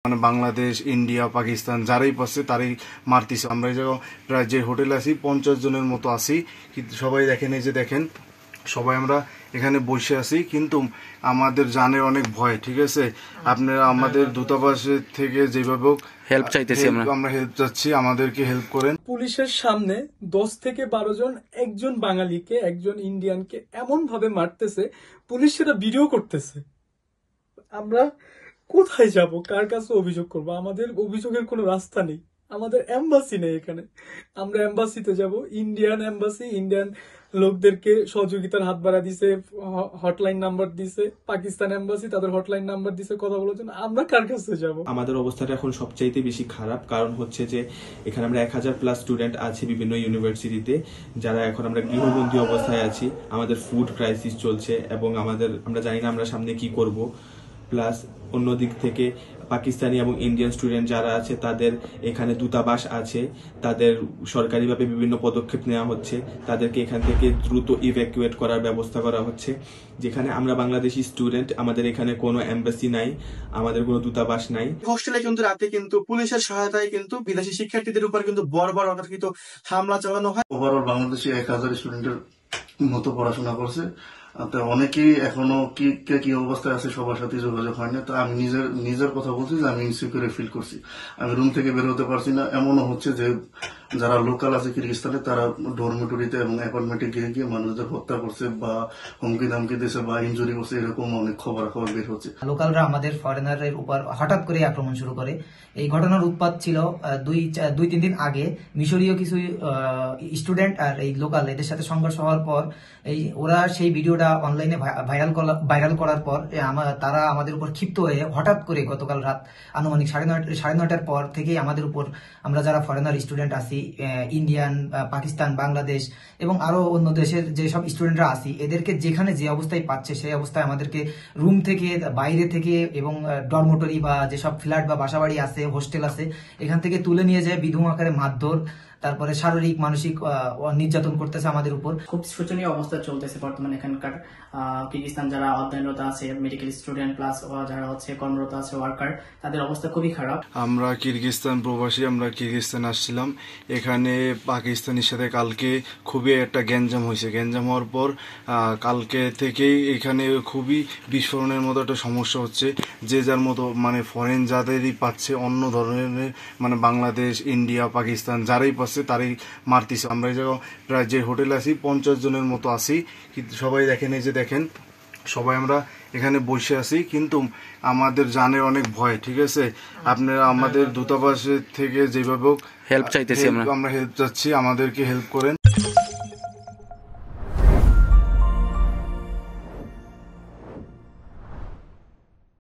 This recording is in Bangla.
মানে বাংলাদেশ, ইন্ডিয়া, পাকিস্তান যারাই পাচ্ছে তারাই মারতেছে। আমরা এই জায়গায় প্রায় যে হোটেলে আছি 50 জনের মতো আছি, কিন্তু সবাই দেখেন, এই যে দেখেন সবাই আমরা এখানে বসে আছি, কিন্তু আমাদের জানের অনেক ভয়। ঠিক আছে, আপনারা আমাদের দূতাবাসের থেকে যেভাবে হোক হেল্প চাইতেছি, আমরা হেল্প চাচ্ছি, আমাদেরকে হেল্প করেন। পুলিশের সামনে 10 থেকে 12 জন একজন বাঙালিকে একজন ইন্ডিয়ানকে এমন ভাবে মারতেছে, পুলিশ সেটা ভিডিও করতেছে। আমরা কোথায় যাব, কার কাছে অভিযোগ করব? আমাদের অভিযোগের কোনো রাস্তা নেই, আমাদের এম্বাসি নেই এখানে। আমরা এম্বাসিতে যাব, ইন্ডিয়ান এম্বাসি ইন্ডিয়ান লোকদেরকে সহযোগিতার হাত বাড়া দিছে, হটলাইন নাম্বার দিছে। পাকিস্তান এম্বাসি তাদের হটলাইন নাম্বার দিছে কথা বলার জন্য। আমরা কার কাছে যাব? আমাদের অবস্থাটা এখন সবচাইতে বেশি খারাপ, কারণ হচ্ছে যে এখানে আমরা 1000+ স্টুডেন্ট আছি বিভিন্ন ইউনিভার্সিটিতে, যারা এখন আমরা গৃহবন্দী অবস্থায় আছি। আমাদের ফুড ক্রাইসিস চলছে এবং আমরা জানি না আমরা সামনে কি করব। প্লাস অন্য দিক থেকে পাকিস্তানি এবং ইন্ডিয়ান স্টুডেন্ট যারা আছে তাদের এখানে দূতাবাস আছে, তাদের সরকারিভাবে বিভিন্ন পদক্ষেপ নেওয়া হচ্ছে, তাদেরকে এখান থেকে দ্রুত ইভ্যাকুয়েট করার ব্যবস্থা করা হচ্ছে। যেখানে আমরা বাংলাদেশি স্টুডেন্ট, আমাদের এখানে কোনো এম্বাসি নাই, আমাদের কোনো দূতাবাস নাই। হোস্টেলে কিন্তু রাতে কিন্তু পুলিশের সহায়তায় কিন্তু বিদেশি শিক্ষার্থীদের উপর কিন্তু বর্বর অতর্কিত হামলা চালানো হয়। ওভারঅল বাংলাদেশে 1000 স্টুডেন্টের মতো পড়াশোনা করছে। অনেকেই এখনো কি অবস্থায় আছে সবার সাথে যোগাযোগ হয় না। তো আমি নিজের কথা বলছি যে আমি ইনসিকিউর ফিল করছি, আমি রুম থেকে বের হতে পারছি না। এমনও হচ্ছে যে যারা লোকাল আছে কিরগিজস্তানে, তারা ডরমিটরিতে এবং অ্যাপার্টমেন্টে গিয়ে মানুষদের হত্যা করছে বা হুমকি ধামকি দিয়েছে বা ইনজুরি করছে, এরকম অনেক খবর বের হচ্ছে। লোকালরা আমাদের ফরেনারের উপর হঠাৎ করে আক্রমণ শুরু করে। এই ঘটনার উৎপাত ছিল 2-3 দিন আগে। মিশরীয় কিছু স্টুডেন্ট আর এই লোকাল এদের সাথে সংঘর্ষ হওয়ার পর ওরা সেই ভিডিওটা অনলাইনে ভাইরাল করার পর তারা আমাদের উপর ক্ষিপ্ত হয়ে হঠাৎ করে গতকাল রাত আনুমানিক 9:30টার পর থেকেই আমাদের উপর, আমরা যারা ফরেনার স্টুডেন্ট আছি, ইন্ডিয়ান, পাকিস্তান, বাংলাদেশ এবং আরো অন্য দেশের যেসব স্টুডেন্টরা আছি, এদেরকে যেখানে যে অবস্থায় পাচ্ছে সেই অবস্থায় আমাদেরকে রুম থেকে, বাইরে থেকে এবং ডরমোটরি বা যেসব ফ্ল্যাট বা বাসাবাড়ি আছে, হোস্টেল আছে, এখান থেকে তুলে নিয়ে যায় বিধুম আকারে মারধর, তারপরে শারীরিক মানসিক নির্যাতন করতেছে আমাদের উপর। খুব শোচনীয় অবস্থা চলতেছে বর্তমানে এখানকার। কিরগিজস্তান যারা অধ্যয়নরত আছে, মেডিকেল স্টুডেন্ট প্লাস যারা হচ্ছে কর্মরত আছে ওয়ার্কার, তাদের অবস্থা খুবই খারাপ। আমরা কিরগিজস্তান প্রবাসী, আমরা কিরগিজস্তান আসছিলাম। এখানে পাকিস্তানের সাথে কালকে খুবই একটা গ্যাঞ্জাম হয়েছে। গ্যাঞ্জাম হওয়ার পর কালকে থেকেই এখানে খুবই বিস্ফোরণের মতো একটা সমস্যা হচ্ছে। যে যার মতো মানে ফরেন যাদেরই পাচ্ছে, অন্য ধরনের মানে বাংলাদেশ, ইন্ডিয়া, পাকিস্তান যারাই পাচ্ছে তারাই মারতেছে। আমরা এই জায়গায় প্রায় যে হোটেলে আছি 50 জনের মতো আছি, কিন্তু সবাই দেখেন, এই যে দেখেন সবাই আমরা এখানে বসে আছি, কিন্তু আমাদের জানের অনেক ভয়। ঠিক আছে, আপনারা আমাদের দূতাবাসের থেকে যেভাবে হোক হেল্প চাইতেছি, আমরা হেল্প চাচ্ছি, আমাদেরকে হেল্প করেন।